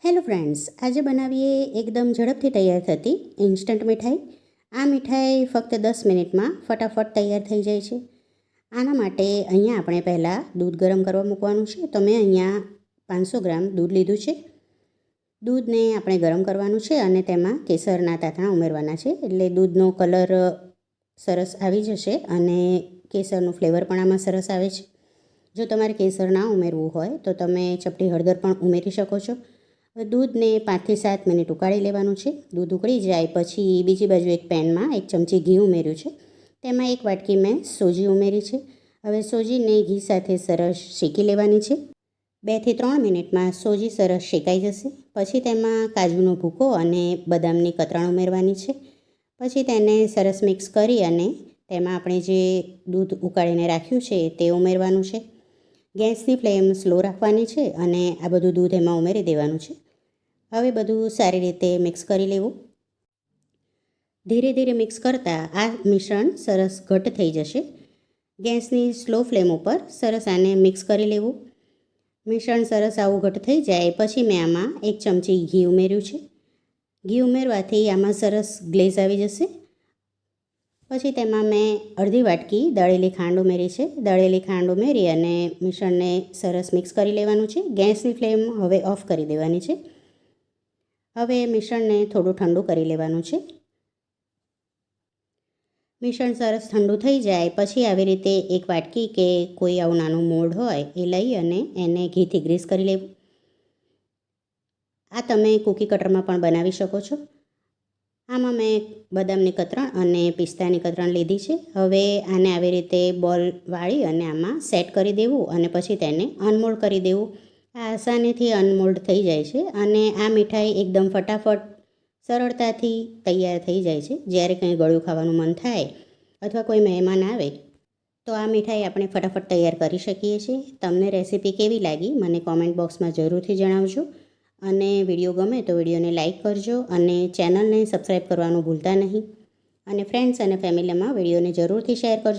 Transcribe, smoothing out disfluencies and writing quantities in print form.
Hello friends, આજે બનાવીએ એકદમ ઝડપથી તૈયાર થતી ઇન્સ્ટન્ટ મીઠાઈ. આ મીઠાઈ ફક્ત 10 મિનિટમાં ફટાફટ તૈયાર થઈ જાય છે. આના માટે અહીંયા આપણે પહેલાં દૂધ ગરમ કરવા મૂકવાનું છે. તો મેં અહીંયા 500 ગ્રામ દૂધ લીધું છે. દૂધને આપણે ગરમ કરવાનું છે અને તેમાં કેસરના તાંતણા ઉમેરવાના છે, એટલે દૂધનો કલર સરસ આવી જશે અને કેસરનું ફ્લેવર પણ આમાં સરસ આવે છે. જો તમારે કેસર ના ઉમેરવું હોય તો તમે ચપટી હળદર પણ ઉમેરી શકો છો. દૂધને 5 થી 7 મિનિટ ઉકાળી લેવાનું છે. દૂધ ઉકળી જાય પછી બીજી બાજુ એક પેનમાં 1 ચમચી ઘી ઉમેર્યું છે. તેમાં 1 વાટકી મેં સોજી ઉમેરી છે. હવે સોજીને ઘી સાથે સરસ શેકી લેવાની છે. 2 થી 3 મિનિટમાં સોજી સરસ શેકાઈ જશે. પછી તેમાં કાજુનો ભૂકો અને બદામની કતરણ ઉમેરવાની છે. પછી તેને સરસ મિક્સ કરી અને તેમાં આપણે જે દૂધ ઉકાળીને રાખ્યું છે તે ઉમેરવાનું છે. ગેસની ફ્લેમ સ્લો રાખવાની છે અને આ બધું દૂધ એમાં ઉમેરી દેવાનું છે. હવે બધું સારી રીતે મિક્સ કરી લેવું. ધીરે ધીરે મિક્સ કરતાં આ મિશ્રણ સરસ ઘટ્ટ થઈ જશે. ગેસની સ્લો ફ્લેમ ઉપર સરસ આને મિક્સ કરી લેવું. મિશ્રણ સરસ આવું ઘટ્ટ થઈ જાય પછી મેં આમાં 1 ચમચી ઘી ઉમેર્યું છે. ઘી ઉમેરવાથી આમાં સરસ ગ્લેઝ આવી જશે. પછી તેમાં મેં અડધી વાટકી દળેલી ખાંડ ઉમેરી છે. દળેલી ખાંડ ઉમેરી અને મિશ્રણને સરસ મિક્સ કરી લેવાનું છે. ગેસની ફ્લેમ હવે ઓફ કરી દેવાની છે. હવે મિશ્રણને થોડું ઠંડુ કરી લેવાનું છે. મિશ્રણ સરસ ઠંડુ થઈ જાય પછી આવી રીતે એક વાટકી કે કોઈ આવું નાનું મોલ્ડ હોય એ લઈ અને એને ઘીથી ગ્રીસ કરી લેવું. આ તમે કૂકી કટરમાં પણ બનાવી શકો છો. આમાં મેં બદામની કતરણ અને પિસ્તાની કતરણ લીધી છે. હવે આને આવી રીતે બોલ વાળી અને આમાં સેટ કરી દેવું અને પછી તેને અનમોલ્ડ કરી દેવું. આ આસાનીથી અનમોલ્ડ થઈ જાય છે અને આ મીઠાઈ એકદમ ફટાફટ સરળતાથી તૈયાર થઈ જાય છે. જ્યારે કંઈ ગળ્યું ખાવાનું મન થાય અથવા કોઈ મહેમાન આવે તો આ મીઠાઈ આપણે ફટાફટ તૈયાર કરી શકીએ છીએ. તમને રેસીપી કેવી લાગી મને કોમેન્ટ બોક્સમાં જરૂરથી જણાવજો અને વિડીયો ગમે તો વિડીયોને લાઇક કરજો અને ચેનલને સબસ્ક્રાઈબ કરવાનું ભૂલતા નહીં. અને ફ્રેન્ડ્સ અને ફેમિલીમાં વિડીયોને જરૂરથી શેર કરજો.